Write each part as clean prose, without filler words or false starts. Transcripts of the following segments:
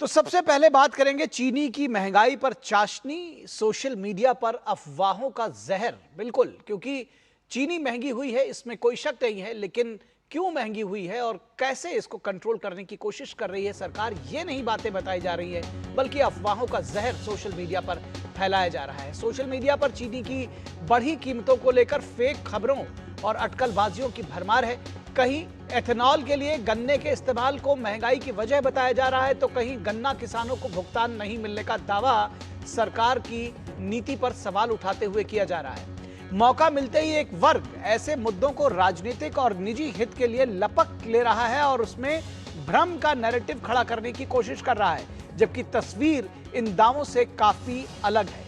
तो सबसे पहले बात करेंगे चीनी की महंगाई पर चाशनी, सोशल मीडिया पर अफवाहों का जहर। बिल्कुल, क्योंकि चीनी महंगी हुई है, इसमें कोई शक नहीं है, लेकिन क्यों महंगी हुई है और कैसे इसको कंट्रोल करने की कोशिश कर रही है सरकार, ये नहीं बातें बताई जा रही है, बल्कि अफवाहों का जहर सोशल मीडिया पर फैलाया जा रहा है। सोशल मीडिया पर चीनी की बढ़ी कीमतों को लेकर फेक खबरों और अटकलबाजियों की भरमार है। कहीं एथेनॉल के लिए गन्ने के इस्तेमाल को महंगाई की वजह बताया जा रहा है, तो कहीं गन्ना किसानों को भुगतान नहीं मिलने का दावा सरकार की नीति पर सवाल उठाते हुए किया जा रहा है। मौका मिलते ही एक वर्ग ऐसे मुद्दों को राजनीतिक और निजी हित के लिए लपक ले रहा है और उसमें भ्रम का नैरेटिव खड़ा करने की कोशिश कर रहा है, जबकि तस्वीर इन दावों से काफी अलग है।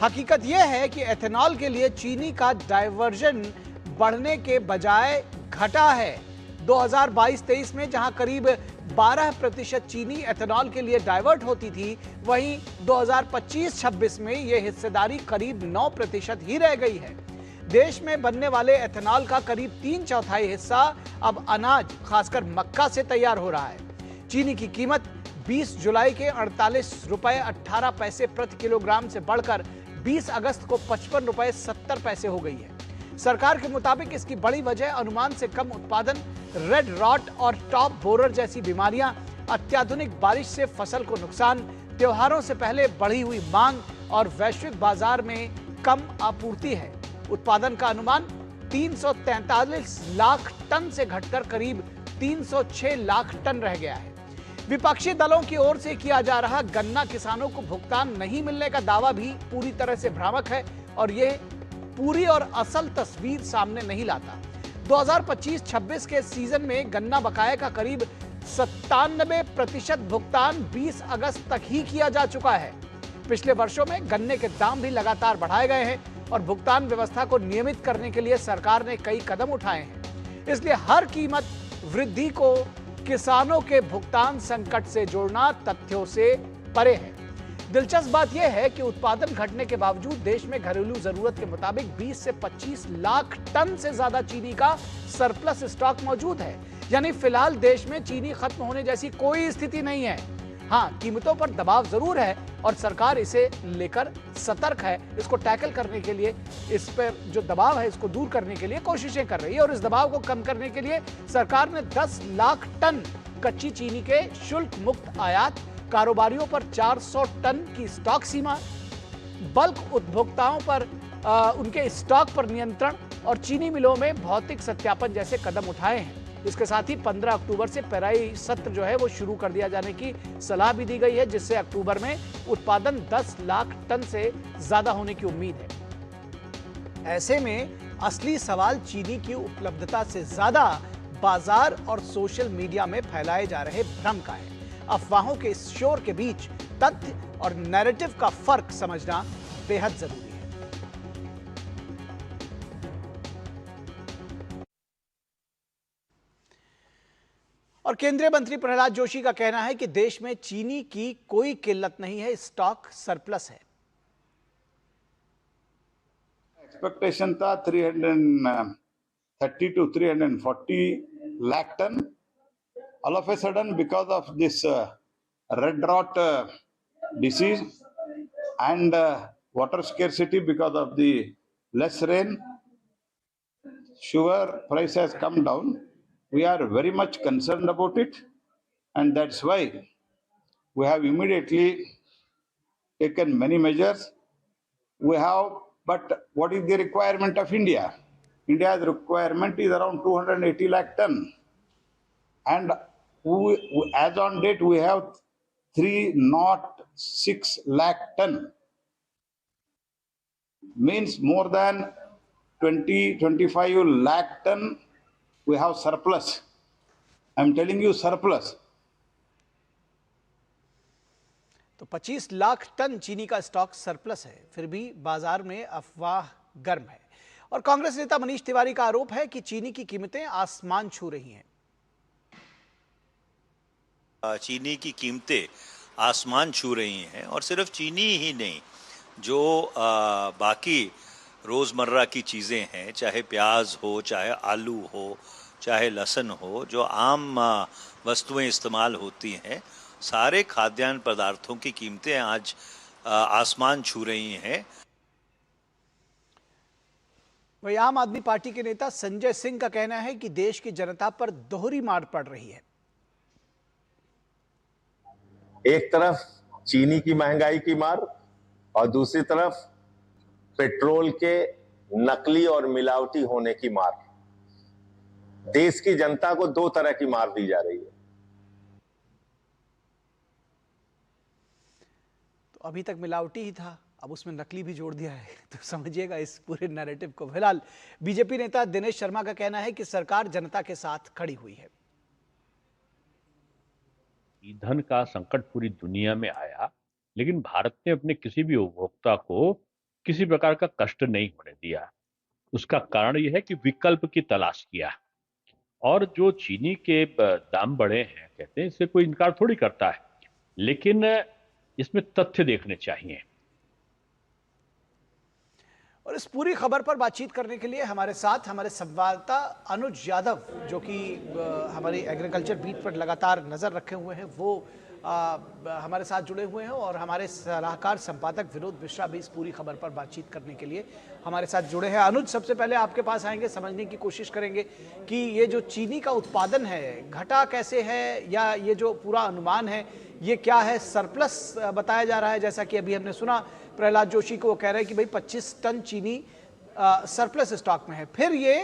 हकीकत यह है कि एथेनॉल के लिए चीनी का डायवर्जन बढ़ने के बजाय घटा है। 2022-23 में जहां करीब 12% चीनी एथेनॉल के लिए डाइवर्ट होती थी, वहीं 2025-26 में यह हिस्सेदारी करीब 9% ही रह गई है। देश में बनने वाले एथेनॉल का करीब 3/4 हिस्सा अब अनाज, खासकर मक्का से तैयार हो रहा है। चीनी की कीमत 20 जुलाई के 48 रुपए 18 पैसे प्रति किलोग्राम से बढ़कर 20 अगस्त को 55 रुपए 70 पैसे हो गई है। सरकार के मुताबिक इसकी बड़ी वजह अनुमान से कम उत्पादन, रेड रॉट और टॉप बोरर जैसी बीमारियां, अत्याधुनिक बारिश से फसल को नुकसान, त्योहारों से पहले बढ़ी हुई मांग और वैश्विक बाजार में कम आपूर्ति है। उत्पादन का अनुमान 343 लाख टन से घटकर करीब 306 लाख टन रह गया है। विपक्षी दलों की ओर से किया जा रहा गन्ना किसानों को भुगतान नहीं मिलने का दावा भी पूरी तरह से भ्रामक है और यह पूरी और असल तस्वीर सामने नहीं लाता। 2025-26 के सीजन में गन्ना बकाया का करीब 97% भुगतान 20 अगस्त तक ही किया जा चुका है। पिछले वर्षों में गन्ने के दाम भी लगातार बढ़ाए गए हैं और भुगतान व्यवस्था को नियमित करने के लिए सरकार ने कई कदम उठाए हैं। इसलिए हर कीमत वृद्धि को किसानों के भुगतान संकट से जोड़ना तथ्यों से परे है। दिलचस्प बात यह है कि उत्पादन घटने के बावजूद देश में घरेलू जरूरत के मुताबिक 20 से 25 लाख टन से ज्यादा चीनी का सरप्लस स्टॉक मौजूद है। यानी फिलहाल देश में चीनी खत्म होने जैसी कोई स्थिति नहीं है। हाँ, कीमतों पर दबाव जरूर है और सरकार इसे लेकर सतर्क है। इसको टैकल करने के लिए, इस पर जो दबाव है इसको दूर करने के लिए कोशिशें कर रही है और इस दबाव को कम करने के लिए सरकार ने 10 लाख टन कच्ची चीनी के शुल्क मुक्त आयात, कारोबारियों पर 400 टन की स्टॉक सीमा, बल्क उपभोक्ताओं पर उनके स्टॉक पर नियंत्रण और चीनी मिलों में भौतिक सत्यापन जैसे कदम उठाए हैं। इसके साथ ही 15 अक्टूबर से पेराई सत्र जो है वो शुरू कर दिया जाने की सलाह भी दी गई है, जिससे अक्टूबर में उत्पादन 10 लाख टन से ज्यादा होने की उम्मीद है। ऐसे में असली सवाल चीनी की उपलब्धता से ज्यादा बाजार और सोशल मीडिया में फैलाए जा रहे भ्रम का है। अफवाहों के इस शोर के बीच तथ्य और नैरेटिव का फर्क समझना बेहद जरूरी है। और केंद्रीय मंत्री प्रहलाद जोशी का कहना है कि देश में चीनी की कोई किल्लत नहीं है, स्टॉक सरप्लस है। एक्सपेक्टेशन था 330 to 340 lakh ton. All of a sudden, because of this red rot disease and water scarcity because of the less rain, sugar price has come down. We are very much concerned about it, and that's why we have immediately taken many measures. But what is the requirement of India? India's requirement is around 280 lakh ton. And as on date, we have 306 lakh ton. Means more than 20-25 lakh ton we have surplus. I'm telling you surplus. तो 25 lakh ton चीनी का stock surplus है, फिर भी बाजार में अफवाह गर्म है। और कांग्रेस नेता मनीष तिवारी का आरोप है कि चीनी की कीमतें आसमान छू रही हैं। चीनी की कीमतें आसमान छू रही हैं और सिर्फ चीनी ही नहीं, जो बाकी रोज़मर्रा की चीज़ें हैं, चाहे प्याज हो, चाहे आलू हो, चाहे लहसुन हो, जो आम वस्तुएं इस्तेमाल होती हैं, सारे खाद्यान्न पदार्थों की कीमतें आज आसमान छू रही हैं। वही आम आदमी पार्टी के नेता संजय सिंह का कहना है कि देश की जनता पर दोहरी मार पड़ रही है। एक तरफ चीनी की महंगाई की मार और दूसरी तरफ पेट्रोल के नकली और मिलावटी होने की मार। देश की जनता को दो तरह की मार दी जा रही है। तो अभी तक मिलावटी ही था, अब उसमें नकली भी जोड़ दिया है, तो समझिएगा इस पूरे नैरेटिव को। फिलहाल बीजेपी नेता दिनेश शर्मा का कहना है कि सरकार जनता के साथ खड़ी हुई है। ईंधन का संकट पूरी दुनिया में आया, लेकिन भारत ने अपने किसी भी उपभोक्ता को किसी प्रकार का कष्ट नहीं होने दिया। उसका कारण यह है कि विकल्प की तलाश किया। और जो चीनी के दाम बढ़े हैं, कहते हैं, इससे कोई इनकार थोड़ी करता है, लेकिन इसमें तथ्य देखने चाहिए। और इस पूरी खबर पर बातचीत करने के लिए हमारे साथ हमारे संवाददाता अनुज यादव, जो कि हमारी एग्रीकल्चर बीट पर लगातार नजर रखे हुए हैं, वो हमारे साथ जुड़े हुए हैं, और हमारे सलाहकार संपादक विनोद मिश्रा भी इस पूरी खबर पर बातचीत करने के लिए हमारे साथ जुड़े हैं। अनुज, सबसे पहले आपके पास आएंगे, समझने की कोशिश करेंगे कि ये जो चीनी का उत्पादन है घटा कैसे है, या ये जो पूरा अनुमान है ये क्या है? सरप्लस बताया जा रहा है, जैसा कि अभी हमने सुना प्रहलाद जोशी को, वो कह रहे हैं कि भाई 25 टन चीनी सरप्लस स्टॉक में है। फिर ये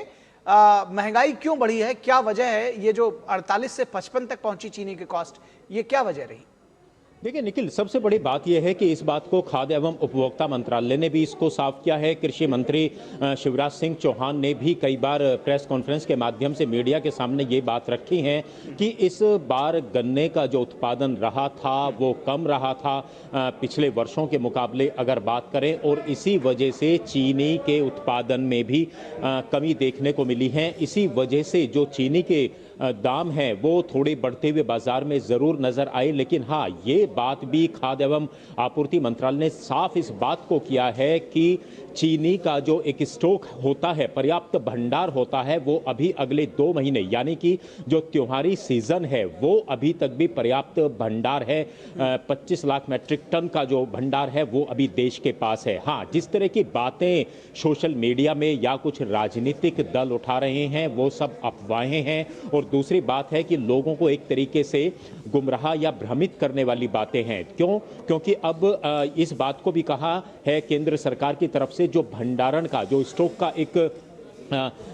महंगाई क्यों बढ़ी है, क्या वजह है? ये जो 48 से 55 तक पहुंची चीनी की कॉस्ट, ये क्या वजह रही? देखिए निखिल, सबसे बड़ी बात यह है कि इस बात को खाद्य एवं उपभोक्ता मंत्रालय ने भी इसको साफ किया है। कृषि मंत्री शिवराज सिंह चौहान ने भी कई बार प्रेस कॉन्फ्रेंस के माध्यम से मीडिया के सामने ये बात रखी है कि इस बार गन्ने का जो उत्पादन रहा था वो कम रहा था पिछले वर्षों के मुकाबले अगर बात करें, और इसी वजह से चीनी के उत्पादन में भी कमी देखने को मिली है। इसी वजह से जो चीनी के दाम है वो थोड़े बढ़ते हुए बाजार में जरूर नजर आए। लेकिन हाँ, ये बात भी खाद्य एवं आपूर्ति मंत्रालय ने साफ इस बात को किया है कि चीनी का जो एक स्टॉक होता है, पर्याप्त भंडार होता है, वो अभी अगले 2 महीने यानी कि जो त्योहारी सीजन है वो अभी तक भी पर्याप्त भंडार है। 25 लाख मैट्रिक टन का जो भंडार है वो अभी देश के पास है। हाँ, जिस तरह की बातें सोशल मीडिया में या कुछ राजनीतिक दल उठा रहे हैं वो सब अफवाहें हैं, और दूसरी बात है कि लोगों को एक तरीके से गुमराह या भ्रमित करने वाली बातें हैं। क्यों? क्योंकि अब इस बात को भी कहा है केंद्र सरकार की तरफ से, जो भंडारण का, जो स्टॉक का एक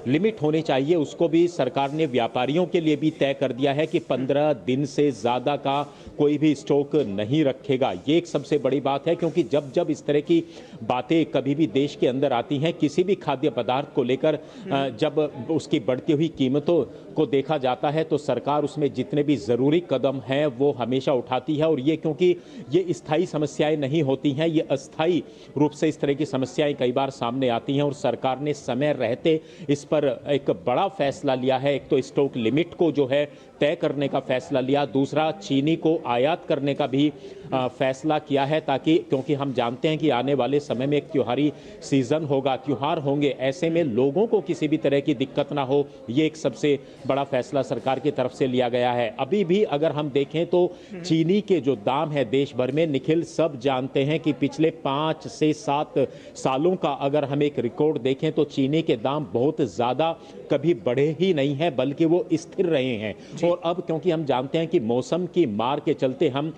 लिमिट होनी चाहिए, उसको भी सरकार ने व्यापारियों के लिए भी तय कर दिया है कि 15 दिन से ज़्यादा का कोई भी स्टॉक नहीं रखेगा। ये एक सबसे बड़ी बात है, क्योंकि जब जब इस तरह की बातें कभी भी देश के अंदर आती हैं, किसी भी खाद्य पदार्थ को लेकर जब उसकी बढ़ती हुई कीमतों को देखा जाता है तो सरकार उसमें जितने भी ज़रूरी कदम हैं वो हमेशा उठाती है। और ये क्योंकि ये स्थायी समस्याएं नहीं होती हैं, ये अस्थायी रूप से इस तरह की समस्याएं कई बार सामने आती हैं, और सरकार ने समय रहते इस पर एक बड़ा फैसला लिया है। एक तो स्टॉक लिमिट को जो है तय करने का फैसला लिया, दूसरा चीनी को आयात करने का भी फैसला किया है, ताकि, क्योंकि हम जानते हैं कि आने वाले समय में एक त्योहारी सीजन होगा, त्योहार होंगे, ऐसे में लोगों को किसी भी तरह की दिक्कत ना हो, ये एक सबसे बड़ा फैसला सरकार की तरफ से लिया गया है। अभी भी अगर हम देखें तो चीनी के जो दाम है देश भर में, निखिल, सब जानते हैं कि पिछले 5 से 7 सालों का अगर हम एक रिकॉर्ड देखें तो चीनी के दाम बहुत ज्यादा कभी बढ़े ही नहीं है, बल्कि वो स्थिर रहे हैं। और अब क्योंकि हम जानते हैं कि मौसम की मार के चलते हम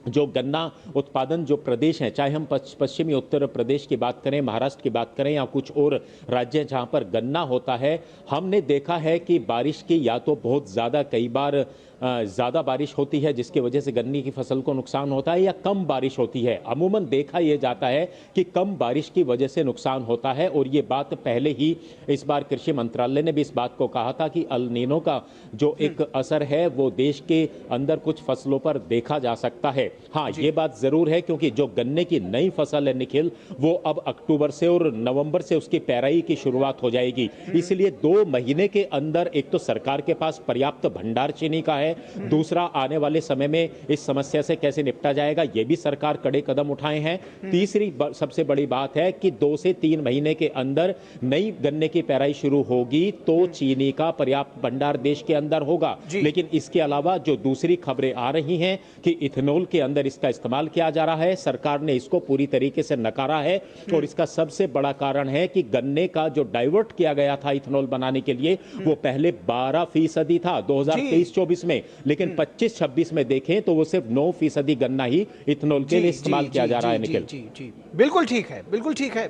जो गन्ना उत्पादन जो प्रदेश हैं, चाहे हम पश्चिमी उत्तर प्रदेश की बात करें, महाराष्ट्र की बात करें या कुछ और राज्य जहां पर गन्ना होता है, हमने देखा है कि बारिश की या तो बहुत ज़्यादा, कई बार ज़्यादा बारिश होती है जिसकी वजह से गन्ने की फसल को नुकसान होता है, या कम बारिश होती है। अमूमन देखा यह जाता है कि कम बारिश की वजह से नुकसान होता है, और ये बात पहले ही इस बार कृषि मंत्रालय ने भी इस बात को कहा था कि अल नीनो का जो एक असर है वो देश के अंदर कुछ फसलों पर देखा जा सकता है। हाँ, ये बात जरूर है, क्योंकि जो गन्ने की नई फसल है निखिल, वो अब अक्टूबर से और नवंबर से उसकी पेराई की शुरुआत हो जाएगी। इसलिए 2 महीने के अंदर एक तो सरकार के पास पर्याप्त भंडार चीनी का है, है। दूसरा, आने वाले समय में इस समस्या से कैसे निपटा जाएगा, ये भी सरकार कड़े कदम उठाए हैं। तीसरी सबसे बड़ी बात है कि 2 से 3 महीने के अंदर नई गन्ने की पेराई शुरू होगी तो चीनी का पर्याप्त भंडार देश के अंदर होगा। लेकिन इसके अलावा जो दूसरी खबरें आ रही हैं कि इथेनॉल के अंदर इसका इस्तेमाल किया जा रहा है, सरकार ने इसको पूरी तरीके से नकारा है। और इसका सबसे बड़ा कारण है कि गन्ने का जो डाइवर्ट किया गया था इथेनॉल बनाने के लिए, वो पहले 12% था 2023-24 में, लेकिन 25-26 में देखें तो वो सिर्फ 9% गन्ना ही इथेनॉल के लिए इस्तेमाल किया जा रहा है। निखिल जी, बिल्कुल ठीक है, बिल्कुल ठीक है।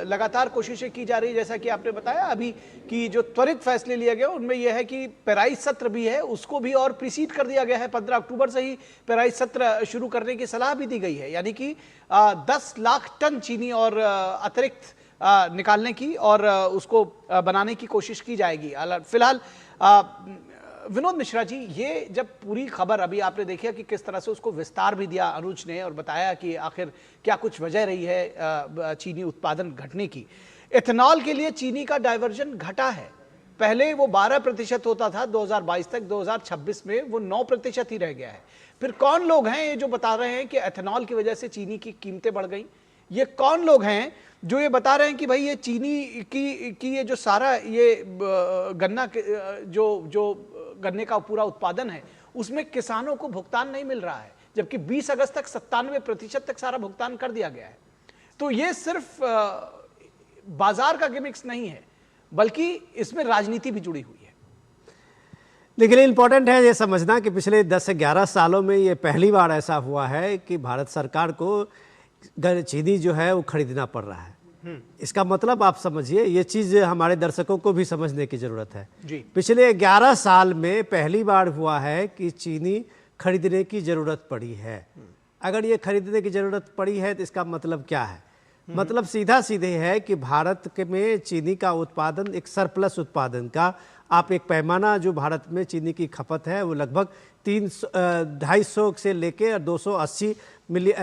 लगातार कोशिशें की जा रही है, जैसा कि आपने बताया अभी कि जो त्वरित फैसले लिए गए उनमें यह है कि पेराई सत्र भी है उसको भी और प्रीसीड कर दिया गया है। 15 अक्टूबर से ही पेराई सत्र शुरू करने की सलाह भी दी गई है, यानी कि 10 लाख टन चीनी और अतिरिक्त निकालने की और उसको बनाने की कोशिश की जाएगी। फिलहाल विनोद मिश्रा जी, ये जब पूरी खबर अभी आपने देखा कि किस तरह से उसको विस्तार भी दिया अनुज ने और बताया कि आखिर क्या कुछ वजह रही है चीनी उत्पादन घटने की। इथेनॉल के लिए चीनी का डाइवर्जन घटा है, पहले वो 12% होता था 2022 तक, 2026 में वो 9% ही रह गया है। फिर कौन लोग हैं ये जो बता रहे हैं कि इथेनॉल की वजह से चीनी की कीमतें बढ़ गई? ये कौन लोग हैं जो ये बता रहे हैं कि भाई ये चीनी की ये जो सारा ये गन्ना जो गन्ने का पूरा उत्पादन है उसमें किसानों को भुगतान नहीं मिल रहा है, जबकि 20 अगस्त तक 97% तक सारा भुगतान कर दिया गया है। तो ये सिर्फ बाजार का गिमिक्स नहीं है, बल्कि इसमें राजनीति भी जुड़ी हुई है। लेकिन इंपॉर्टेंट है ये समझना कि पिछले 10 से 11 सालों में ये पहली बार ऐसा हुआ है कि भारत सरकार को चीनी जो है वो खरीदना पड़ रहा है। इसका मतलब आप समझिए, ये चीज़ हमारे दर्शकों को भी समझने की ज़रूरत है। पिछले 11 साल में पहली बार हुआ है कि चीनी खरीदने की ज़रूरत पड़ी है। अगर ये खरीदने की ज़रूरत पड़ी है तो इसका मतलब क्या है? मतलब सीधा सीधे है कि भारत के में चीनी का उत्पादन एक सरप्लस उत्पादन का आप एक पैमाना जो भारत में चीनी की खपत है वो लगभग 250 से लेके 280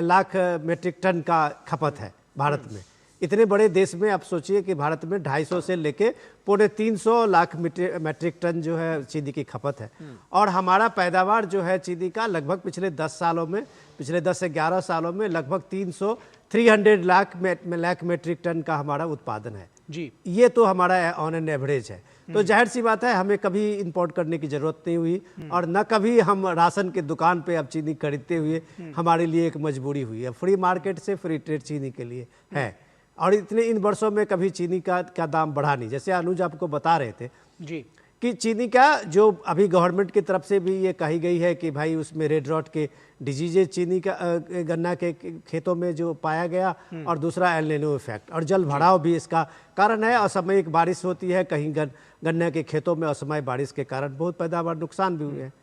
लाख मीट्रिक टन का खपत है भारत में। इतने बड़े देश में आप सोचिए कि भारत में 250 से लेके 350 लाख मीट्रिक टन जो है चीनी की खपत है। और हमारा पैदावार जो है चीनी का लगभग पिछले 10 सालों में, पिछले 10 से 11 सालों में लगभग 300 लाख मीट्रिक टन का हमारा उत्पादन है जी। ये तो हमारा ऑन एन एवरेज है। तो जाहिर सी बात है हमें कभी इंपोर्ट करने की ज़रूरत नहीं हुई और न कभी हम राशन के दुकान पे अब चीनी खरीदते हुए हमारे लिए एक मजबूरी हुई है। फ्री मार्केट से फ्री ट्रेड चीनी के लिए है और इतने इन वर्षों में कभी चीनी का दाम बढ़ा नहीं। जैसे अनुज आपको बता रहे थे जी कि चीनी का जो अभी गवर्नमेंट की तरफ से भी ये कही गई है कि भाई उसमें रेड रॉट के डिजीजे चीनी का गन्ना के खेतों में जो पाया गया और दूसरा एल नीनो इफेक्ट और जल भराव भी इसका कारण है। असामयिक बारिश होती है, कहीं गन्ने के खेतों में असमय बारिश के कारण बहुत पैदावार नुकसान भी हुए हैं।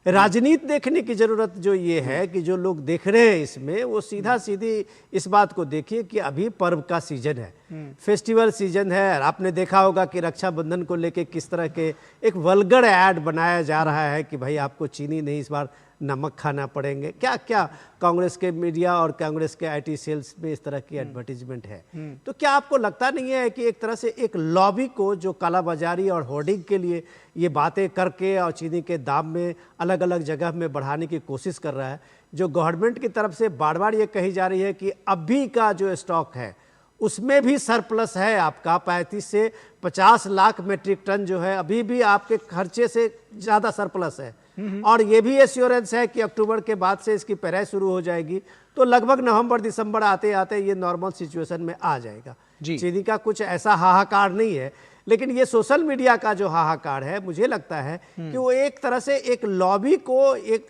राजनीति देखने की ज़रूरत जो ये है कि जो लोग देख रहे हैं इसमें वो सीधा सीधी इस बात को देखिए कि अभी पर्व का सीजन है, फेस्टिवल सीजन है। आपने देखा होगा कि रक्षाबंधन को लेके किस तरह के एक वल्गर ऐड बनाया जा रहा है कि भाई आपको चीनी नहीं इस बार नमक खाना पड़ेंगे। क्या क्या कांग्रेस के मीडिया और कांग्रेस के आईटी सेल्स में इस तरह की एडवर्टीजमेंट है। तो क्या आपको लगता नहीं है कि एक तरह से एक लॉबी को जो कालाबाजारी और होर्डिंग के लिए ये बातें करके और चीनी के दाम में अलग अलग जगह में बढ़ाने की कोशिश कर रहा है, जो गवर्नमेंट की तरफ से बार बार ये कही जा रही है कि अभी का जो स्टॉक है उसमें भी सरप्लस है आपका 35 से 50 लाख मीट्रिक टन जो है अभी भी आपके खर्चे से ज़्यादा सरप्लस है। और ये भी एश्योरेंस है कि अक्टूबर के बाद से इसकी पेराई शुरू हो जाएगी तो लगभग नवंबर दिसंबर आते आते ये नॉर्मल सिचुएशन में आ जाएगा। चीनी का कुछ ऐसा हाहाकार नहीं है, लेकिन ये सोशल मीडिया का जो हाहाकार है मुझे लगता है कि वो एक तरह से एक लॉबी को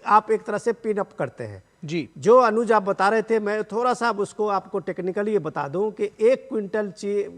आप एक तरह से पिन अप करते हैं जी। जो अनुज आप बता रहे थे, मैं थोड़ा सा उसको आपको टेक्निकली ये बता दूं कि 1 क्विंटल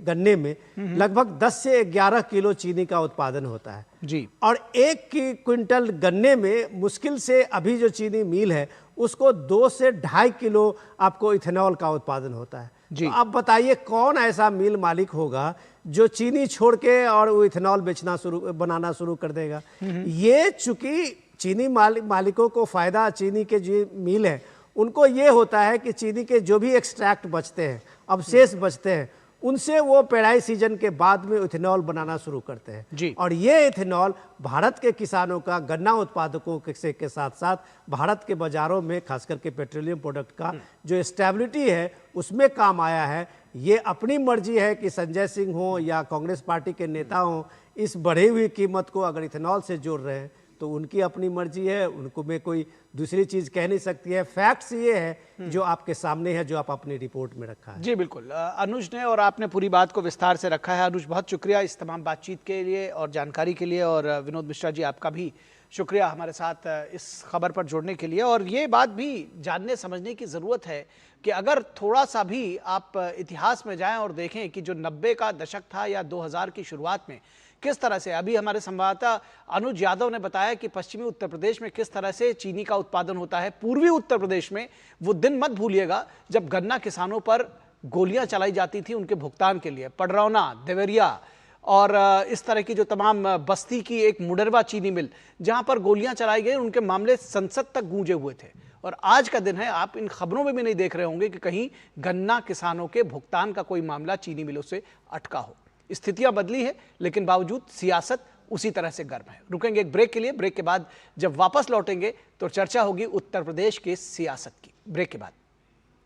गन्ने में लगभग 10 से 11 किलो चीनी का उत्पादन होता है जी। और 1 क्विंटल गन्ने में मुश्किल से अभी जो चीनी मिल है उसको 2 से 2.5 किलो आपको इथेनॉल का उत्पादन होता है जी। तो आप बताइए कौन ऐसा मिल मालिक होगा जो चीनी छोड़ के और वो इथेनॉल बनाना शुरू कर देगा। ये चूंकि चीनी मालिकों को फ़ायदा, चीनी के जो मिल है उनको ये होता है कि चीनी के जो भी एक्सट्रैक्ट बचते हैं, अवशेष बचते हैं, उनसे वो पेराई सीजन के बाद में इथेनॉल बनाना शुरू करते हैं जी। और ये इथेनॉल भारत के किसानों का, गन्ना उत्पादकों के साथ साथ भारत के बाजारों में खास करके पेट्रोलियम प्रोडक्ट का जो स्टेबिलिटी है उसमें काम आया है। ये अपनी मर्जी है कि संजय सिंह हो या कांग्रेस पार्टी के नेता हो, इस बढ़ी हुई कीमत को अगर इथेनॉल से जोड़ रहे हैं तो उनकी अपनी मर्जी है, उनको में कोई दूसरी चीज कह नहीं सकती है। फैक्ट्स ये है जो आपके सामने है, जो आप अपनी रिपोर्ट में रखा है। जी बिल्कुल, अनुज ने और आपने पूरी बात को विस्तार से रखा है। अनुज, बहुत शुक्रिया इस तमाम बातचीत के लिए और जानकारी के लिए, और विनोद मिश्रा जी आपका भी शुक्रिया हमारे साथ इस खबर पर जोड़ने के लिए। और ये बात भी जानने समझने की ज़रूरत है कि अगर थोड़ा सा भी आप इतिहास में जाएं और देखें कि जो 90 का दशक था या 2000 की शुरुआत में किस तरह से, अभी हमारे संवाददाता अनुज यादव ने बताया कि पश्चिमी उत्तर प्रदेश में किस तरह से चीनी का उत्पादन होता है। पूर्वी उत्तर प्रदेश में वो दिन मत भूलिएगा जब गन्ना किसानों पर गोलियां चलाई जाती थी उनके भुगतान के लिए। पडरौना, देवरिया और इस तरह की जो तमाम बस्ती की एक मुडरवा चीनी मिल जहां पर गोलियां चलाई गई, उनके मामले संसद तक गूंजे हुए थे। और आज का दिन है, आप इन खबरों में भी नहीं देख रहे होंगे कि कहीं गन्ना किसानों के भुगतान का कोई मामला चीनी मिलों से अटका हो। स्थितियां बदली है लेकिन बावजूद सियासत उसी तरह से गर्म है। रुकेंगे एक ब्रेक के लिए, ब्रेक के बाद जब वापस लौटेंगे तो चर्चा होगी उत्तर प्रदेश के सियासत की। ब्रेक के बाद